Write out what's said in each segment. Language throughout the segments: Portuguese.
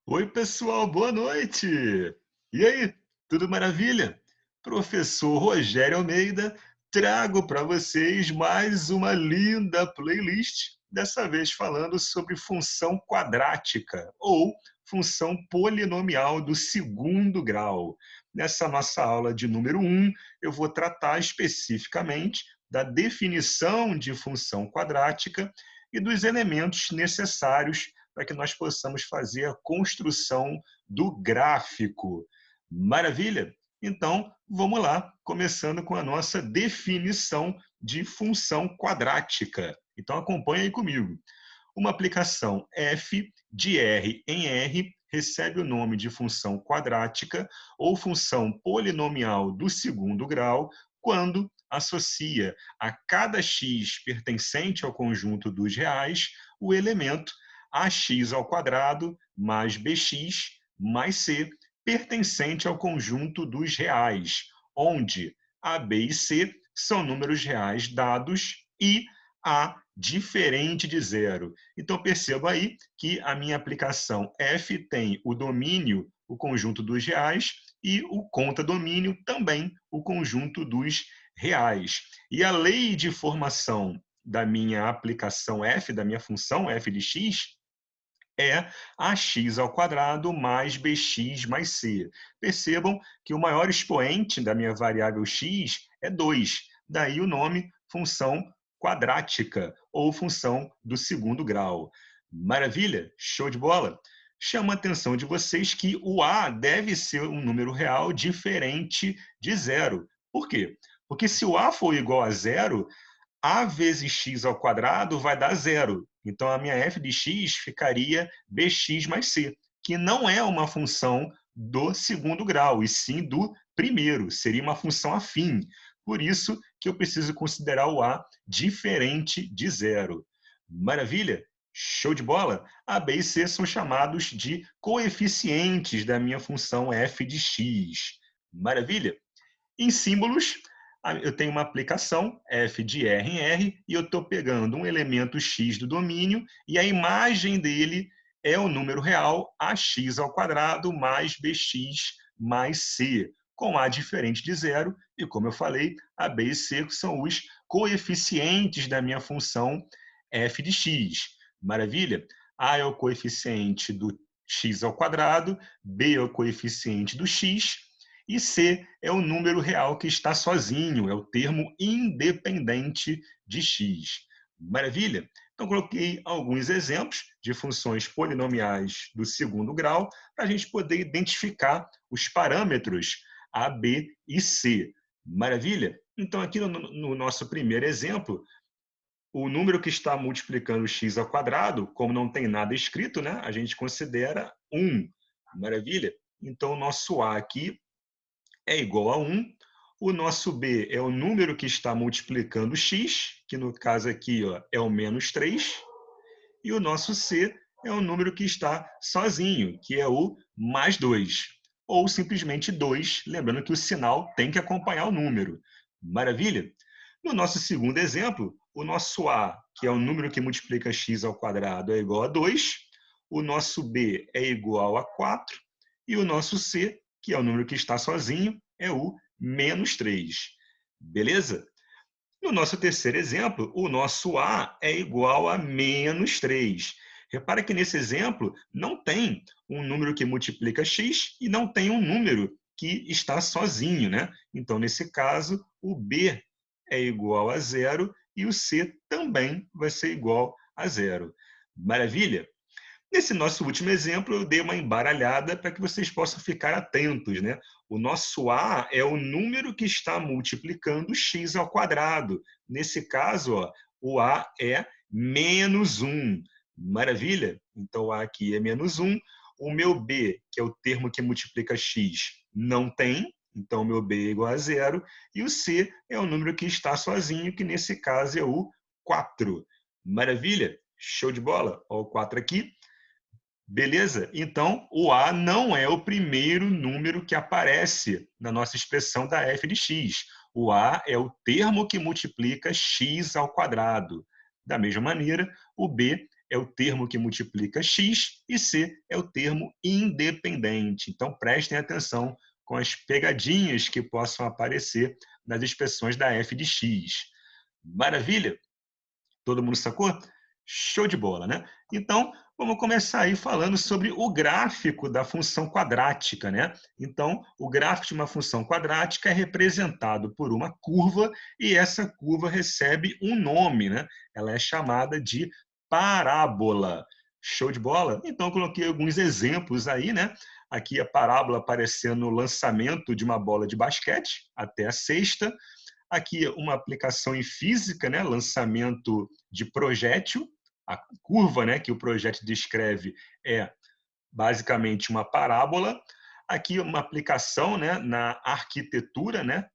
Oi, pessoal, boa noite! E aí, tudo maravilha? Professor Rogério Almeida, trago para vocês mais uma linda playlist, dessa vez falando sobre função quadrática ou função polinomial do segundo grau. Nessa nossa aula de número 1, eu vou tratar especificamente da definição de função quadrática e dos elementos necessários para que nós possamos fazer a construção do gráfico. Maravilha? Então, vamos lá, começando com a nossa definição de função quadrática. Então, acompanhe aí comigo. Uma aplicação f de R em R recebe o nome de função quadrática ou função polinomial do segundo grau quando associa a cada x pertencente ao conjunto dos reais o elemento ax ao quadrado mais bx mais c pertencente ao conjunto dos reais, onde a, b e c são números reais dados e a diferente de zero. Então, perceba aí que a minha aplicação f tem o domínio, o conjunto dos reais, e o conta-domínio também, o conjunto dos reais. E a lei de formação da minha aplicação f, da minha função f de x, é ax ao quadrado mais bx mais c. Percebam que o maior expoente da minha variável x é 2. Daí o nome função quadrática ou função do segundo grau. Maravilha? Show de bola? Chama a atenção de vocês que o a deve ser um número real diferente de zero. Por quê? Porque se o a for igual a zero, a vezes x ao quadrado vai dar zero. Então, a minha f de x ficaria bx mais c, que não é uma função do segundo grau, e sim do primeiro. Seria uma função afim. Por isso que eu preciso considerar o a diferente de zero. Maravilha? Show de bola? A, b e c são chamados de coeficientes da minha função f de x. Maravilha? Em símbolos, eu tenho uma aplicação f de R em R e eu estou pegando um elemento x do domínio e a imagem dele é o número real ax ao quadrado mais bx mais c, com a diferente de zero e, como eu falei, a, b e c são os coeficientes da minha função f de x. Maravilha? A é o coeficiente do x ao quadrado, b é o coeficiente do x, e C é o número real que está sozinho, é o termo independente de x. Maravilha? Então, coloquei alguns exemplos de funções polinomiais do segundo grau para a gente poder identificar os parâmetros A, B e C. Maravilha? Então, aqui no nosso primeiro exemplo, o número que está multiplicando x ao quadrado, como não tem nada escrito, né, a gente considera 1. Maravilha? Então, o nosso A aqui é igual a 1. O nosso b é o número que está multiplicando x, que no caso aqui é o menos 3. E o nosso c é o número que está sozinho, que é o mais 2. Ou simplesmente 2, lembrando que o sinal tem que acompanhar o número. Maravilha? No nosso segundo exemplo, o nosso a, que é o número que multiplica x ao quadrado, é igual a 2. O nosso b é igual a 4. E o nosso c, que é o número que está sozinho, é o menos 3. Beleza? No nosso terceiro exemplo, o nosso A é igual a menos 3. Repara que nesse exemplo não tem um número que multiplica x e não tem um número que está sozinho, né? Então, nesse caso, o B é igual a zero e o C também vai ser igual a zero. Maravilha? Nesse nosso último exemplo, eu dei uma embaralhada para que vocês possam ficar atentos, né? O nosso A é o número que está multiplicando x ao quadrado. Nesse caso, o A é menos 1. Maravilha? Então, o A aqui é menos 1. O meu B, que é o termo que multiplica x, não tem. Então, o meu B é igual a zero. E o C é o número que está sozinho, que nesse caso é o 4. Maravilha? Show de bola? Olha o 4 aqui. Beleza? Então, o A não é o primeiro número que aparece na nossa expressão da f de x. O A é o termo que multiplica x ao quadrado. Da mesma maneira, o B é o termo que multiplica x e C é o termo independente. Então, prestem atenção com as pegadinhas que possam aparecer nas expressões da f de x. Maravilha? Todo mundo sacou? Show de bola, né? Então, vamos começar aí falando sobre o gráfico da função quadrática, né? Então, o gráfico de uma função quadrática é representado por uma curva e essa curva recebe um nome, né? Ela é chamada de parábola. Show de bola? Então, coloquei alguns exemplos aí, né? Aqui a parábola aparecendo no lançamento de uma bola de basquete até a cesta. Aqui uma aplicação em física, né? Lançamento de projétil. A curva, né, que o projétil descreve é basicamente uma parábola. Aqui uma aplicação, né, na arquitetura, né?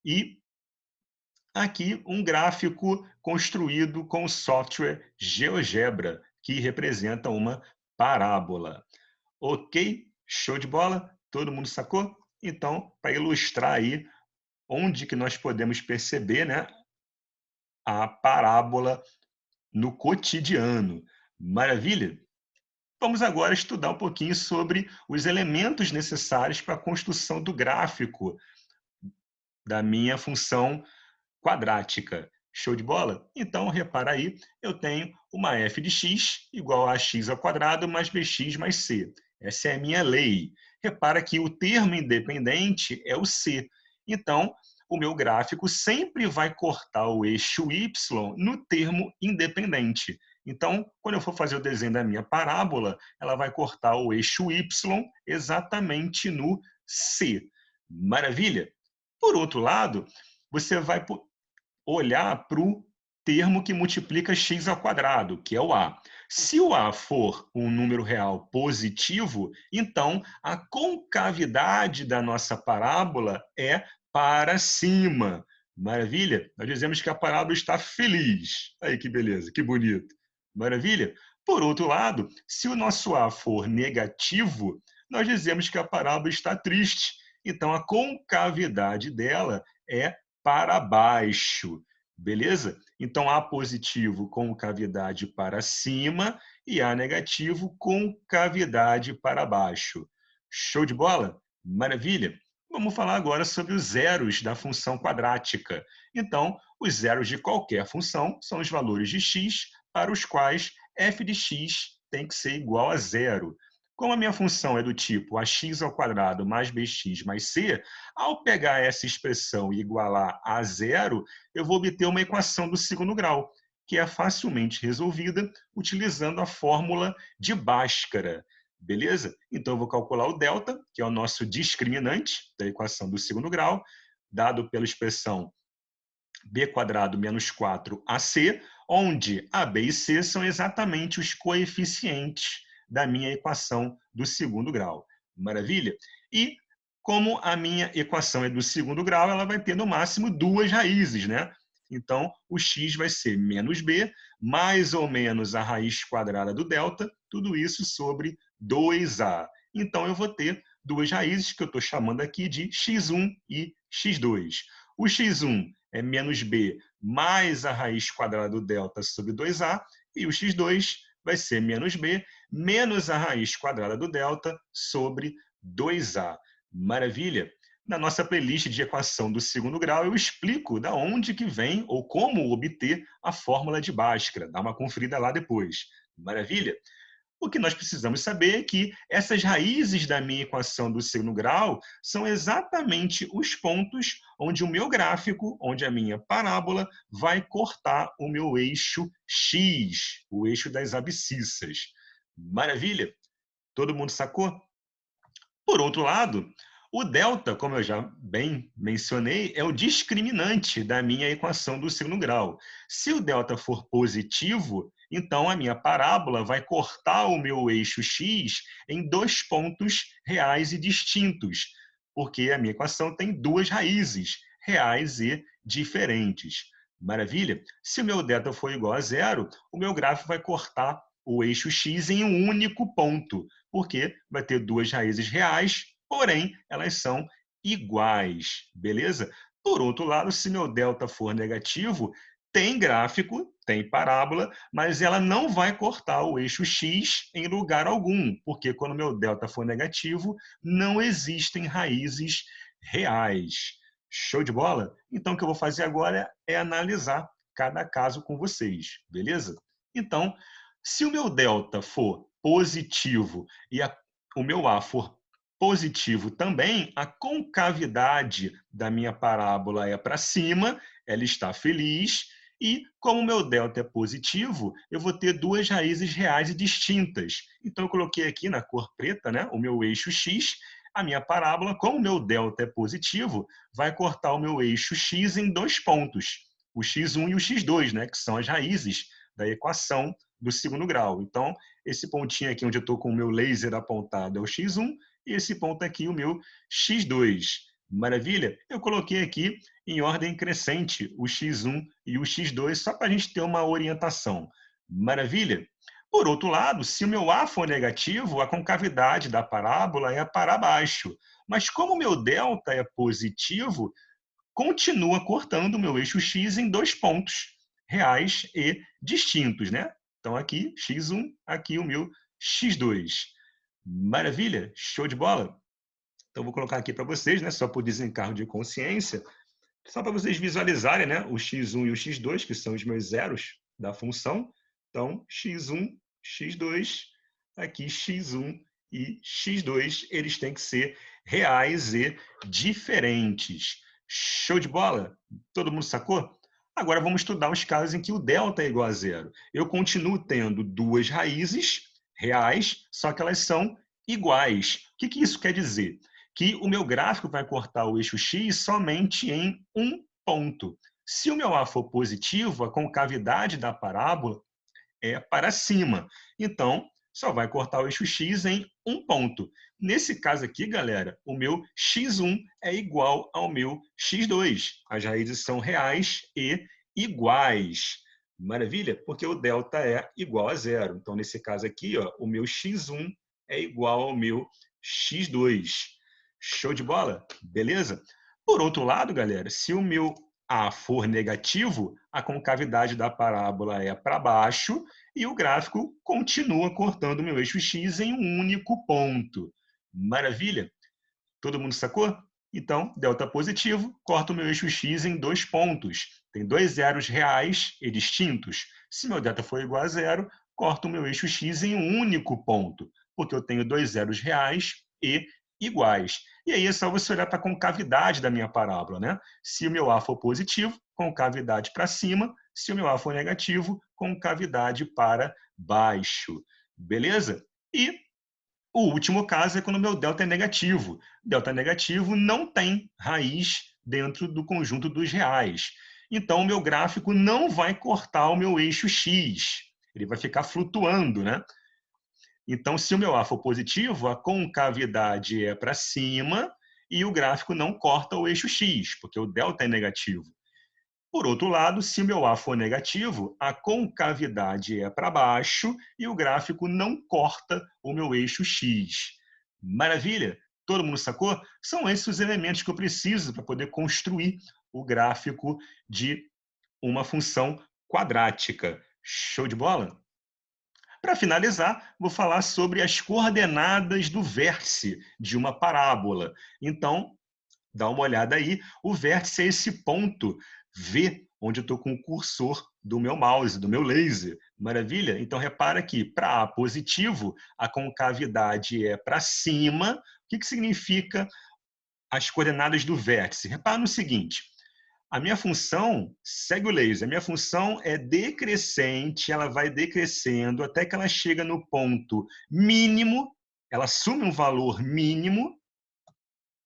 E aqui um gráfico construído com o software GeoGebra, que representa uma parábola. Ok? Show de bola? Todo mundo sacou? Então, para ilustrar aí onde que nós podemos perceber, né, a parábola no cotidiano. Maravilha? Vamos agora estudar um pouquinho sobre os elementos necessários para a construção do gráfico da minha função quadrática. Show de bola? Então, repara aí, eu tenho uma f de x igual a x ao quadrado mais bx mais c. Essa é a minha lei. Repara que o termo independente é o c. Então, o meu gráfico sempre vai cortar o eixo y no termo independente. Então, quando eu for fazer o desenho da minha parábola, ela vai cortar o eixo y exatamente no c. Maravilha? Por outro lado, você vai olhar para o termo que multiplica x ao quadrado, que é o a. Se o a for um número real positivo, então a concavidade da nossa parábola é para cima. Maravilha? Nós dizemos que a parábola está feliz. Aí que beleza, que bonito. Maravilha? Por outro lado, se o nosso a for negativo, nós dizemos que a parábola está triste. Então a concavidade dela é para baixo. Beleza? Então, A positivo com cavidade para cima e A negativo com cavidade para baixo. Show de bola? Maravilha! Vamos falar agora sobre os zeros da função quadrática. Então, os zeros de qualquer função são os valores de x para os quais f de x tem que ser igual a zero. Como a minha função é do tipo ax ao quadrado mais bx mais c, ao pegar essa expressão e igualar a zero, eu vou obter uma equação do segundo grau, que é facilmente resolvida utilizando a fórmula de Bhaskara. Beleza? Então, eu vou calcular o delta, que é o nosso discriminante da equação do segundo grau, dado pela expressão b² menos 4ac, onde a, b e c são exatamente os coeficientes da minha equação do segundo grau. Maravilha? E como a minha equação é do segundo grau, ela vai ter no máximo duas raízes, né? Então, o x vai ser menos b, mais ou menos a raiz quadrada do delta, tudo isso sobre 2a. Então, eu vou ter duas raízes que eu estou chamando aqui de x1 e x2. O x1 é menos b mais a raiz quadrada do delta sobre 2a, e o x2 vai ser menos b menos a raiz quadrada do delta sobre 2a. Maravilha? Na nossa playlist de equação do segundo grau, eu explico da onde que vem ou como obter a fórmula de Bhaskara. Dá uma conferida lá depois. Maravilha? O que nós precisamos saber é que essas raízes da minha equação do segundo grau são exatamente os pontos onde o meu gráfico, onde a minha parábola, vai cortar o meu eixo x, o eixo das abscissas. Maravilha? Todo mundo sacou? Por outro lado, o delta, como eu já bem mencionei, é o discriminante da minha equação do segundo grau. Se o delta for positivo, então a minha parábola vai cortar o meu eixo x em dois pontos reais e distintos, porque a minha equação tem duas raízes, reais e diferentes. Maravilha? Se o meu delta for igual a zero, o meu gráfico vai cortar o eixo x em um único ponto, porque vai ter duas raízes reais, porém, elas são iguais, beleza? Por outro lado, se meu delta for negativo, tem gráfico, tem parábola, mas ela não vai cortar o eixo X em lugar algum, porque quando meu delta for negativo, não existem raízes reais. Show de bola? Então, o que eu vou fazer agora é analisar cada caso com vocês, beleza? Então, se o meu delta for positivo e o meu A for positivo também, a concavidade da minha parábola é para cima, ela está feliz, e como o meu delta é positivo, eu vou ter duas raízes reais e distintas. Então, eu coloquei aqui na cor preta, né, o meu eixo X, a minha parábola, como o meu delta é positivo, vai cortar o meu eixo X em dois pontos, o x1 e o x2, né, que são as raízes da equação do segundo grau. Então, esse pontinho aqui onde eu estou com o meu laser apontado é o x1, e esse ponto aqui, o meu x2. Maravilha? Eu coloquei aqui em ordem crescente o x1 e o x2, só para a gente ter uma orientação. Maravilha? Por outro lado, se o meu A for negativo, a concavidade da parábola é para baixo. Mas como o meu delta é positivo, continua cortando o meu eixo X em dois pontos reais e distintos, né? Então, aqui, x1, aqui o meu x2. Maravilha? Show de bola? Então, vou colocar aqui para vocês, né, só por desencargo de consciência, só para vocês visualizarem, né, o x1 e o x2, que são os meus zeros da função. Então, x1, x2, aqui x1 e x2, eles têm que ser reais e diferentes. Show de bola? Todo mundo sacou? Agora vamos estudar os casos em que o delta é igual a zero. Eu continuo tendo duas raízes reais, só que elas são iguais. O que isso quer dizer? Que o meu gráfico vai cortar o eixo X somente em um ponto. Se o meu A for positivo, a concavidade da parábola é para cima. Então, só vai cortar o eixo X em um ponto. Nesse caso aqui, galera, o meu x1 é igual ao meu x2. As raízes são reais e iguais. Maravilha? Porque o delta é igual a zero. Então, nesse caso aqui, ó, o meu x1 é igual ao meu x2. Show de bola? Beleza? Por outro lado, galera, se o meu A for negativo, a concavidade da parábola é para baixo e o gráfico continua cortando o meu eixo X em um único ponto. Maravilha? Todo mundo sacou? Então, delta positivo, corta o meu eixo X em dois pontos. Tem dois zeros reais e distintos. Se meu delta for igual a zero, corta o meu eixo X em um único ponto, porque eu tenho dois zeros reais e iguais. E aí é só você olhar para a concavidade da minha parábola, né? Se o meu A for positivo, concavidade para cima. Se o meu A for negativo, concavidade para baixo. Beleza? E o último caso é quando o meu delta é negativo. Delta negativo não tem raiz dentro do conjunto dos reais. Então, o meu gráfico não vai cortar o meu eixo X. Ele vai ficar flutuando, né? Então, se o meu A for positivo, a concavidade é para cima e o gráfico não corta o eixo X, porque o delta é negativo. Por outro lado, se o meu A for negativo, a concavidade é para baixo e o gráfico não corta o meu eixo X. Maravilha? Todo mundo sacou? São esses os elementos que eu preciso para poder construir o gráfico de uma função quadrática. Show de bola? Para finalizar, vou falar sobre as coordenadas do vértice de uma parábola. Então, dá uma olhada aí. O vértice é esse ponto V, onde eu estou com o cursor do meu mouse, do meu laser. Maravilha? Então, repara que para A positivo, a concavidade é para cima. O que significa as coordenadas do vértice? Repara no seguinte. A minha função segue o laser. A minha função é decrescente, ela vai decrescendo até que ela chega no ponto mínimo, ela assume um valor mínimo,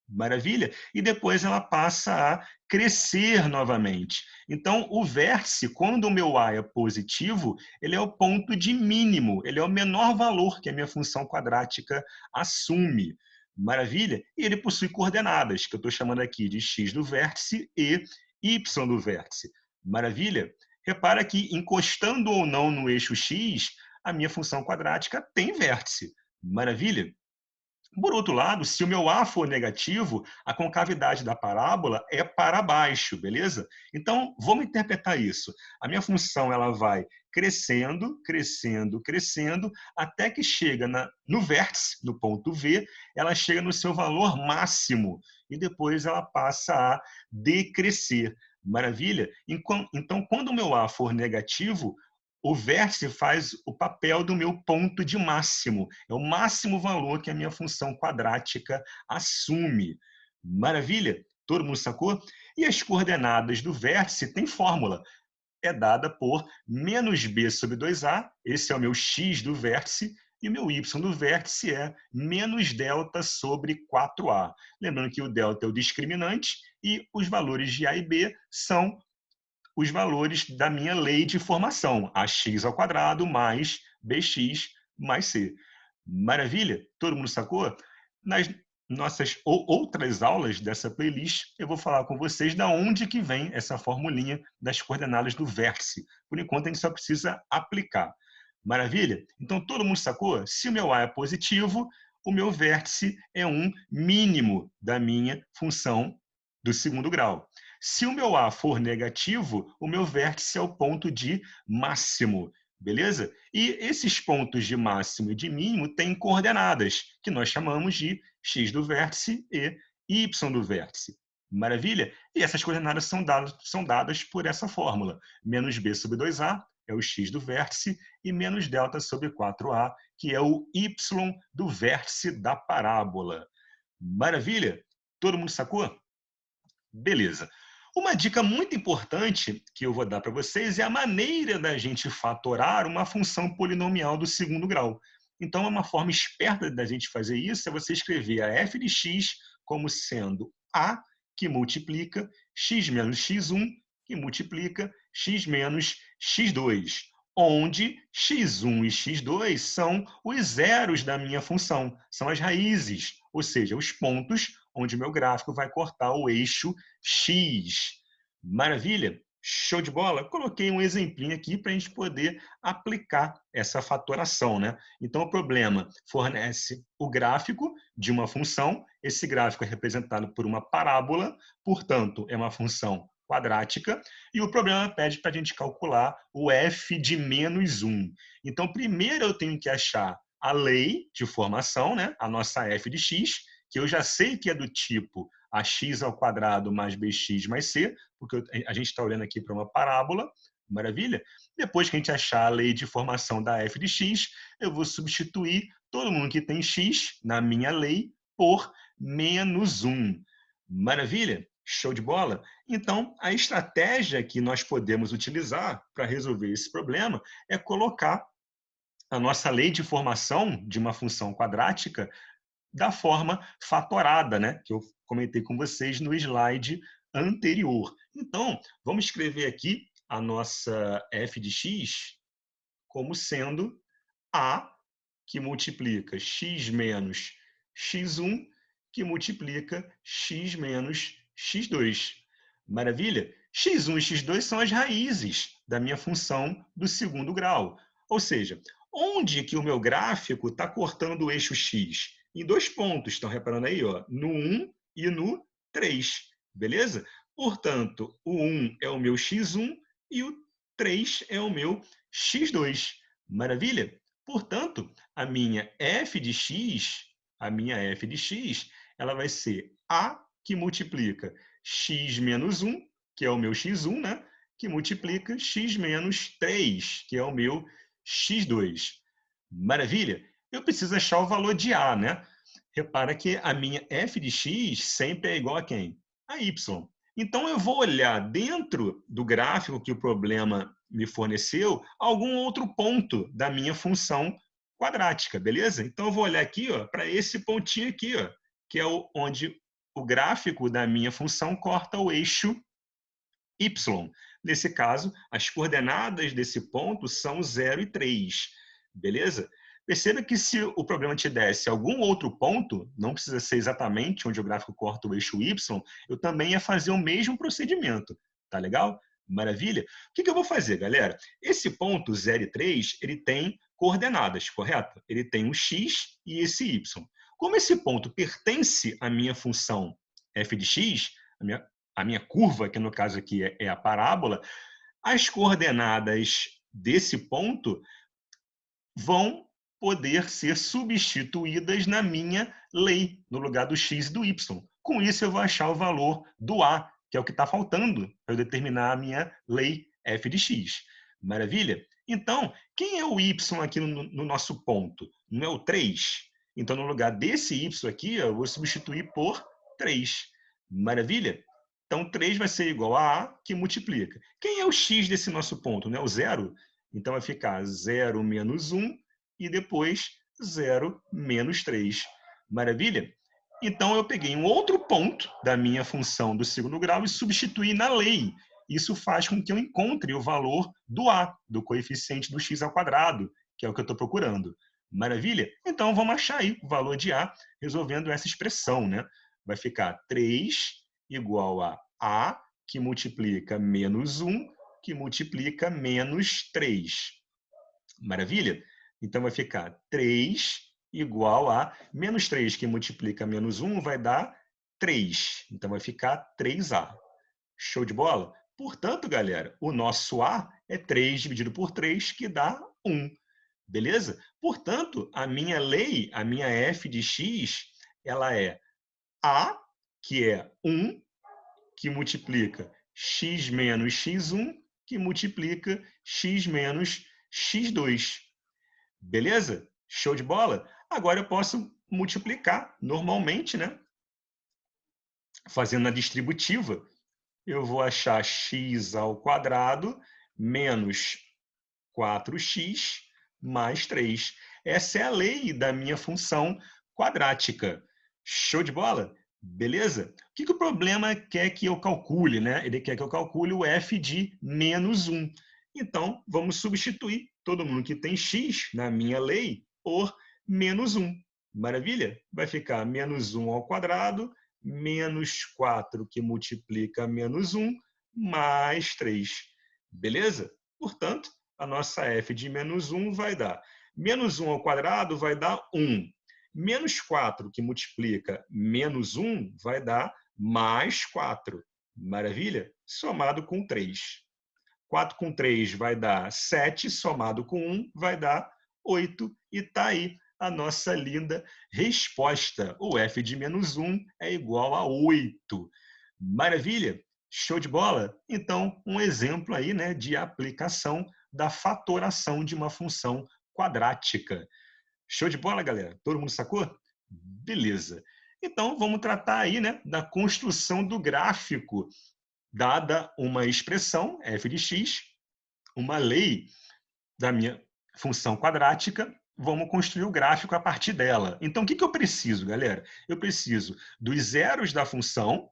maravilha, e depois ela passa a crescer novamente. Então, o vértice, quando o meu A é positivo, ele é o ponto de mínimo, ele é o menor valor que a minha função quadrática assume. Maravilha? E ele possui coordenadas, que eu estou chamando aqui de x do vértice e y do vértice. Maravilha? Repara que, encostando ou não no eixo x, a minha função quadrática tem vértice. Maravilha? Por outro lado, se o meu A for negativo, a concavidade da parábola é para baixo, beleza? Então, vamos interpretar isso. A minha função ela vai crescendo, crescendo, crescendo, até que chega no vértice, no ponto V, ela chega no seu valor máximo e depois ela passa a decrescer. Maravilha? Então, quando o meu A for negativo, o vértice faz o papel do meu ponto de máximo. É o máximo valor que a minha função quadrática assume. Maravilha? Todo mundo sacou? E as coordenadas do vértice têm fórmula. É dada por menos b sobre 2a, esse é o meu x do vértice, e o meu y do vértice é menos delta sobre 4a. Lembrando que o delta é o discriminante e os valores de a e b são os valores da minha lei de formação, ax² mais bx mais c. Maravilha? Todo mundo sacou? Nas nossas outras aulas dessa playlist, eu vou falar com vocês da onde que vem essa formulinha das coordenadas do vértice. Por enquanto, a gente só precisa aplicar. Maravilha? Então, todo mundo sacou? Se o meu A é positivo, o meu vértice é um mínimo da minha função do segundo grau. Se o meu A for negativo, o meu vértice é o ponto de máximo, beleza? E esses pontos de máximo e de mínimo têm coordenadas, que nós chamamos de x do vértice e y do vértice. Maravilha? E essas coordenadas são dadas por essa fórmula. Menos b sobre 2a é o x do vértice e menos delta sobre 4a, que é o y do vértice da parábola. Maravilha? Todo mundo sacou? Beleza. Uma dica muito importante que eu vou dar para vocês é a maneira da gente fatorar uma função polinomial do segundo grau. Então, uma forma esperta da gente fazer isso é você escrever a f de x como sendo a que multiplica x menos x1 que multiplica x menos x2, onde x1 e x2 são os zeros da minha função, são as raízes, ou seja, os pontos onde meu gráfico vai cortar o eixo X. Maravilha? Show de bola? Coloquei um exemplinho aqui para a gente poder aplicar essa fatoração, né? Então, o problema fornece o gráfico de uma função. Esse gráfico é representado por uma parábola, portanto, é uma função quadrática. E o problema pede para a gente calcular o f de menos 1. Então, primeiro eu tenho que achar a lei de formação, né? A nossa f de x, que eu já sei que é do tipo ax² mais bx mais c, porque a gente está olhando aqui para uma parábola, maravilha? Depois que a gente achar a lei de formação da f de x, eu vou substituir todo mundo que tem x na minha lei por menos 1. Maravilha? Show de bola? Então, a estratégia que nós podemos utilizar para resolver esse problema é colocar a nossa lei de formação de uma função quadrática da forma fatorada, né? Que eu comentei com vocês no slide anterior. Então, vamos escrever aqui a nossa f de x como sendo a que multiplica x menos x1 que multiplica x menos x2. Maravilha? x1 e x2 são as raízes da minha função do segundo grau. Ou seja, onde que o meu gráfico está cortando o eixo x? Em dois pontos, estão reparando aí? Ó, no 1 e no 3. Beleza? Portanto, o 1 é o meu x1 e o 3 é o meu x2. Maravilha? Portanto, a minha f de x, ela vai ser a que multiplica x menos 1, que é o meu x1, né? Que multiplica x menos 3, que é o meu x2. Maravilha? Eu preciso achar o valor de a, né? Repara que a minha f de x sempre é igual a quem? A y. Então, eu vou olhar dentro do gráfico que o problema me forneceu algum outro ponto da minha função quadrática, beleza? Então, eu vou olhar aqui para esse pontinho aqui, ó, que é onde o gráfico da minha função corta o eixo y. Nesse caso, as coordenadas desse ponto são 0 e 3, beleza? Perceba que se o problema te desse algum outro ponto, não precisa ser exatamente onde o gráfico corta o eixo y, eu também ia fazer o mesmo procedimento, tá legal? Maravilha? O que eu vou fazer, galera? Esse ponto 0 e 3, ele tem coordenadas, correto? Ele tem um x e esse y. Como esse ponto pertence à minha função f de x, a minha curva, que no caso aqui é a parábola, as coordenadas desse ponto vão poder ser substituídas na minha lei, no lugar do x e do y. Com isso, eu vou achar o valor do a, que é o que está faltando para eu determinar a minha lei f de x. Maravilha? Então, quem é o y aqui no nosso ponto? Não é o 3? Então, no lugar desse y aqui, eu vou substituir por 3. Maravilha? Então, 3 vai ser igual a que multiplica. Quem é o x desse nosso ponto? Não é o 0? Então, vai ficar 0 menos 1 e depois 0 menos 3. Maravilha? Então, eu peguei um outro ponto da minha função do segundo grau e substituí na lei. Isso faz com que eu encontre o valor do a, do coeficiente do x ao quadrado, que é o que eu estou procurando. Maravilha? Então, vamos achar aí o valor de a resolvendo essa expressão, né? Vai ficar 3 igual a que multiplica menos 1, que multiplica menos 3. Maravilha? Então, vai ficar 3 igual a menos 3, que multiplica menos 1, vai dar 3. Então, vai ficar 3a. Show de bola? Portanto, galera, o nosso a é 3 dividido por 3, que dá 1. Beleza? Portanto, a minha lei, a minha f de x, ela é a, que é 1, que multiplica x menos x1, que multiplica x menos x2. Beleza? Show de bola? Agora eu posso multiplicar normalmente, né? Fazendo a distributiva, eu vou achar x ao quadrado menos 4x mais 3. Essa é a lei da minha função quadrática. Show de bola? Beleza? O que o problema quer que eu calcule, né? Ele quer que eu calcule o f de menos 1. Então, vamos substituir todo mundo que tem x na minha lei por menos 1. Maravilha? Vai ficar menos 1 ao quadrado, menos 4 que multiplica menos 1, mais 3. Beleza? Portanto, a nossa f de menos 1 vai dar menos 1 ao quadrado vai dar 1. Menos 4, que multiplica menos 1, vai dar mais 4. Maravilha? Somado com 3. 4 com 3 vai dar 7, somado com 1 vai dar 8. E está aí a nossa linda resposta. O f de menos 1 é igual a 8. Maravilha? Show de bola? Então, um exemplo aí, né, de aplicação da fatoração de uma função quadrática. Show de bola, galera? Todo mundo sacou? Beleza. Então, vamos tratar aí, né, da construção do gráfico, dada uma expressão, f de x, uma lei da minha função quadrática, vamos construir o gráfico a partir dela. Então, o que eu preciso, galera? Eu preciso dos zeros da função,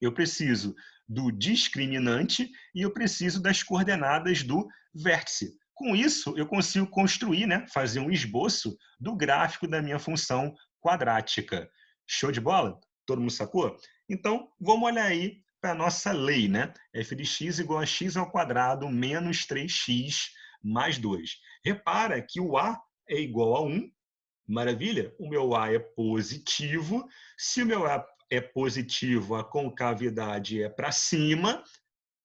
eu preciso do discriminante e eu preciso das coordenadas do vértice. Com isso, eu consigo construir, né, fazer um esboço do gráfico da minha função quadrática. Show de bola? Todo mundo sacou? Então, vamos olhar aí para a nossa lei, né? f de x igual a x ao quadrado menos 3x mais 2. Repara que o a é igual a 1. Maravilha? O meu a é positivo. Se o meu a é positivo, a concavidade é para cima,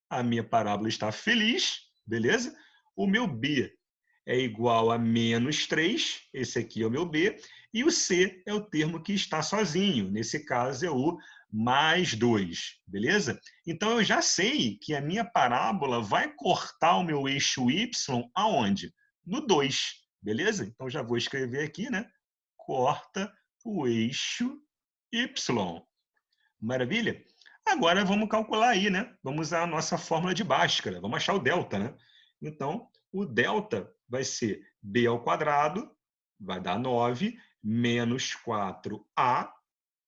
a minha parábola está feliz, beleza? O meu b é igual a menos 3, esse aqui é o meu b, e o c é o termo que está sozinho, nesse caso é o mais 2, beleza? Então, eu já sei que a minha parábola vai cortar o meu eixo y aonde? No 2, beleza? Então, já vou escrever aqui, né? Corta o eixo y. Maravilha? Agora vamos calcular aí, né? Vamos usar a nossa fórmula de Bhaskara. Vamos achar o delta, né? Então, o delta vai ser b ao quadrado, vai dar 9, menos 4a,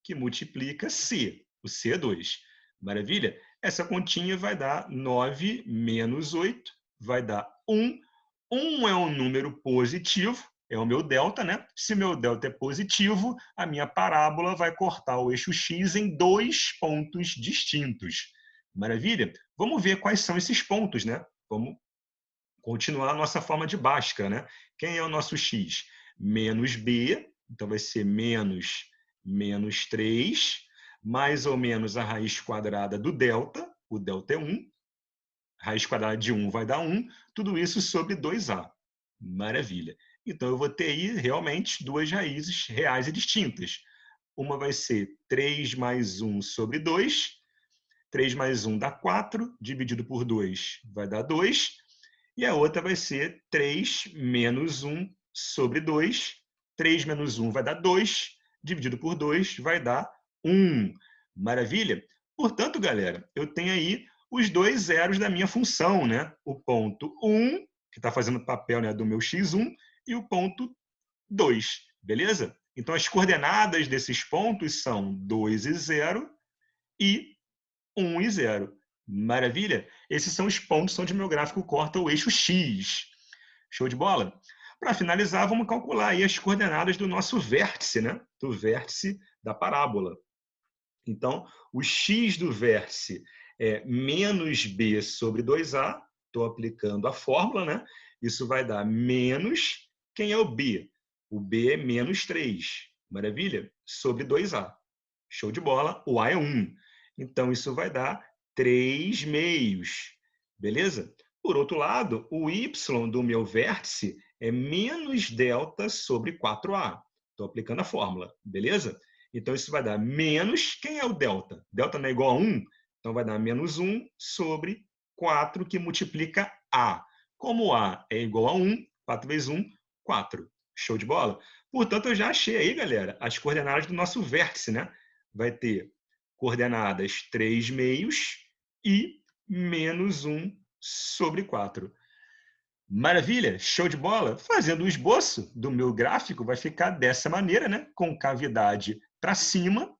que multiplica c. O c é 2. Maravilha? Essa continha vai dar 9 menos 8, vai dar 1. 1 é um número positivo, é o meu delta, né? Se meu delta é positivo, a minha parábola vai cortar o eixo x em 2 pontos distintos. Maravilha? Vamos ver quais são esses pontos, né? Vamos continuar a nossa forma de Bhaskara, né? Quem é o nosso x? Menos b, então vai ser menos 3, mais ou menos a raiz quadrada do delta, o delta é 1, raiz quadrada de 1 vai dar 1, tudo isso sobre 2a. Maravilha. Então, eu vou ter aí realmente duas raízes reais e distintas. Uma vai ser 3 mais 1 sobre 2. 3 mais 1 dá 4, dividido por 2 vai dar 2. E a outra vai ser 3 menos 1 sobre 2. 3 menos 1 vai dar 2, dividido por 2 vai dar 1. Maravilha? Portanto, galera, eu tenho aí os dois zeros da minha função, né? O ponto 1, que está fazendo o papel, né, do meu x1, e o ponto 2, beleza? Então, as coordenadas desses pontos são 2 e 0 e 1 e 0. Maravilha? Esses são os pontos onde meu gráfico corta o eixo X. Show de bola? Para finalizar, vamos calcular aí as coordenadas do nosso vértice, né? Do vértice da parábola. Então, o x do vértice é menos b sobre 2a. Estou aplicando a fórmula, né? Isso vai dar menos... Quem é o b? O b é menos 3. Maravilha? Sobre 2a. Show de bola. O a é 1. Então, isso vai dar 3 meios. Beleza? Por outro lado, o y do meu vértice é menos delta sobre 4a. Estou aplicando a fórmula. Beleza? Então, isso vai dar menos... Quem é o delta? Delta não é igual a 1? Então, vai dar menos 1 sobre 4, que multiplica A. Como A é igual a 1, 4 vezes 1, 4. Show de bola? Portanto, eu já achei aí, galera, as coordenadas do nosso vértice, né? Vai ter coordenadas 3 meios e menos 1 sobre 4. Maravilha, show de bola. Fazendo o esboço do meu gráfico, vai ficar dessa maneira, né? Com cavidade para cima,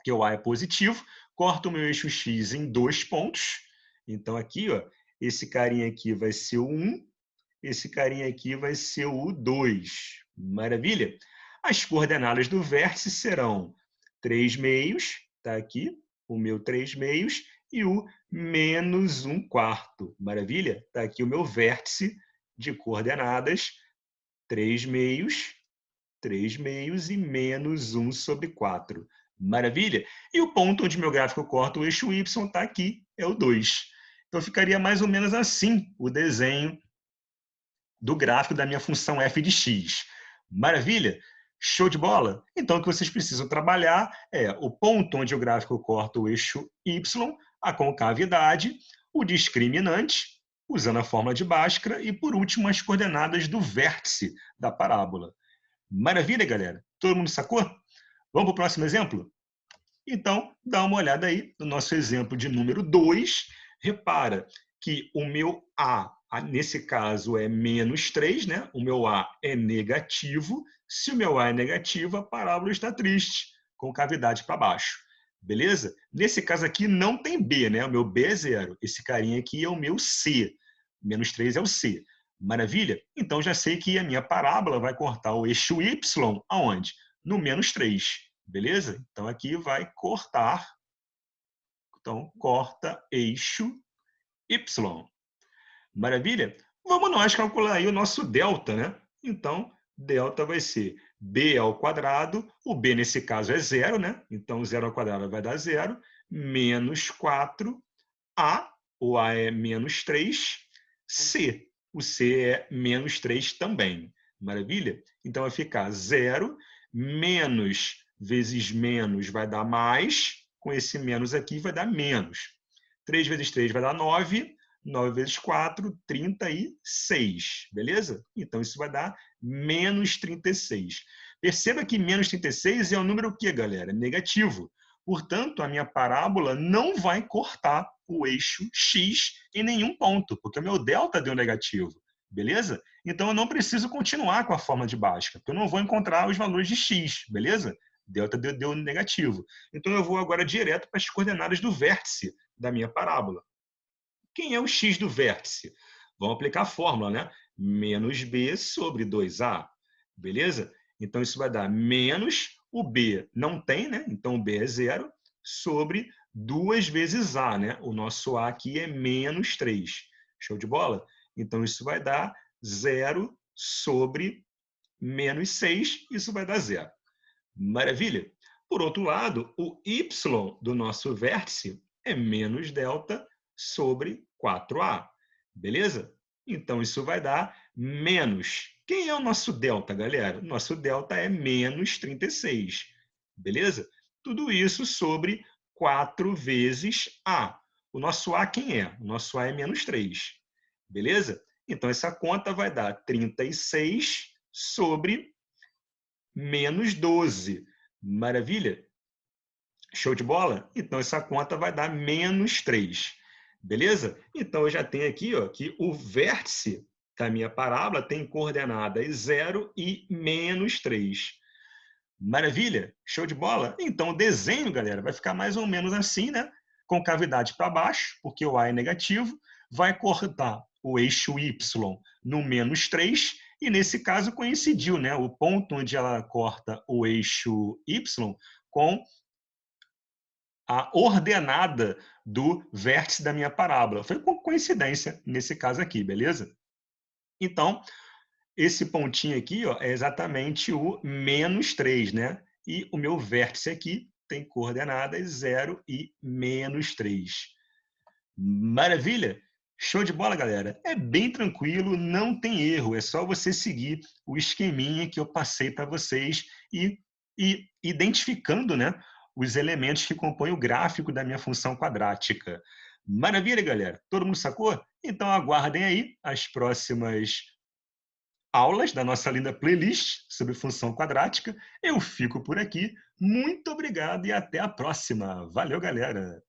que o A é positivo, corto o meu eixo X em 2 pontos. Então, aqui, ó, esse carinha aqui vai ser o 1, esse carinha aqui vai ser o 2. Maravilha? As coordenadas do vértice serão 3 meios, tá aqui, o meu 3 meios, e o menos 1 quarto. Maravilha? Tá aqui o meu vértice de coordenadas 3 meios, 3 meios e menos 1 sobre 4. Maravilha? E o ponto onde meu gráfico corta o eixo Y está aqui, é o 2. Então, ficaria mais ou menos assim o desenho do gráfico da minha função f de x. Maravilha? Show de bola? Então, o que vocês precisam trabalhar é o ponto onde o gráfico corta o eixo y, a concavidade, o discriminante, usando a fórmula de Bhaskara, e, por último, as coordenadas do vértice da parábola. Maravilha, galera? Todo mundo sacou? Vamos para o próximo exemplo? Então, dá uma olhada aí no nosso exemplo de número 2. Repara que o meu A, nesse caso, é menos 3, né? O meu A é negativo. Se o meu A é negativo, a parábola está triste, com cavidade para baixo. Beleza? Nesse caso aqui não tem B, né? O meu B é 0. Esse carinha aqui é o meu C. Menos 3 é o C. Maravilha? Então, já sei que a minha parábola vai cortar o eixo Y aonde? No menos 3. Beleza? Então, aqui vai cortar. Então, corta eixo Y. Maravilha? Vamos nós calcular aí o nosso delta, né? Então, delta vai ser b ao quadrado. O b, nesse caso, é 0, né? Então, 0 ao quadrado vai dar 0. Menos 4. A, o A é menos 3. C, o C é menos 3 também. Maravilha? Então, vai ficar 0 menos vezes menos vai dar mais. Com esse menos aqui vai dar menos. 3 vezes 3 vai dar 9. 9 vezes 4, 36. Beleza? Então, isso vai dar menos 36. Perceba que menos 36 é um número o quê, galera? Negativo. Portanto, a minha parábola não vai cortar o eixo X em nenhum ponto, porque o meu delta deu negativo. Beleza? Então, eu não preciso continuar com a forma de Bhaskara, porque eu não vou encontrar os valores de X. Beleza? Delta deu negativo. Então, eu vou agora direto para as coordenadas do vértice da minha parábola. Quem é o x do vértice? Vamos aplicar a fórmula, né? Menos b sobre 2a. Beleza? Então, isso vai dar menos, o b não tem, né? Então, o b é 0, sobre 2 vezes a, né? O nosso a aqui é menos 3. Show de bola? Então, isso vai dar 0 sobre menos 6, isso vai dar 0. Maravilha? Por outro lado, o y do nosso vértice é menos delta sobre 4a. Beleza? Então, isso vai dar menos. Quem é o nosso delta, galera? Nosso delta é menos 36. Beleza? Tudo isso sobre 4 vezes a. O nosso a quem é? O nosso a é menos 3. Beleza? Então, essa conta vai dar 36 sobre menos 12. Maravilha? Show de bola? Então, essa conta vai dar menos 3. Beleza? Então, eu já tenho aqui ó, que o vértice da minha parábola tem coordenadas 0 e menos 3. Maravilha? Show de bola? Então, o desenho, galera, vai ficar mais ou menos assim, né? Com cavidade para baixo, porque o A é negativo, vai cortar o eixo Y no menos 3, e nesse caso coincidiu, né? O ponto onde ela corta o eixo Y com a ordenada do vértice da minha parábola. Foi com coincidência nesse caso aqui, beleza? Então, esse pontinho aqui ó, é exatamente o menos 3, né? E o meu vértice aqui tem coordenadas 0 e menos 3. Maravilha? Show de bola, galera? É bem tranquilo, não tem erro. É só você seguir o esqueminha que eu passei para vocês e identificando, né, os elementos que compõem o gráfico da minha função quadrática. Maravilha, galera? Todo mundo sacou? Então aguardem aí as próximas aulas da nossa linda playlist sobre função quadrática. Eu fico por aqui. Muito obrigado e até a próxima. Valeu, galera!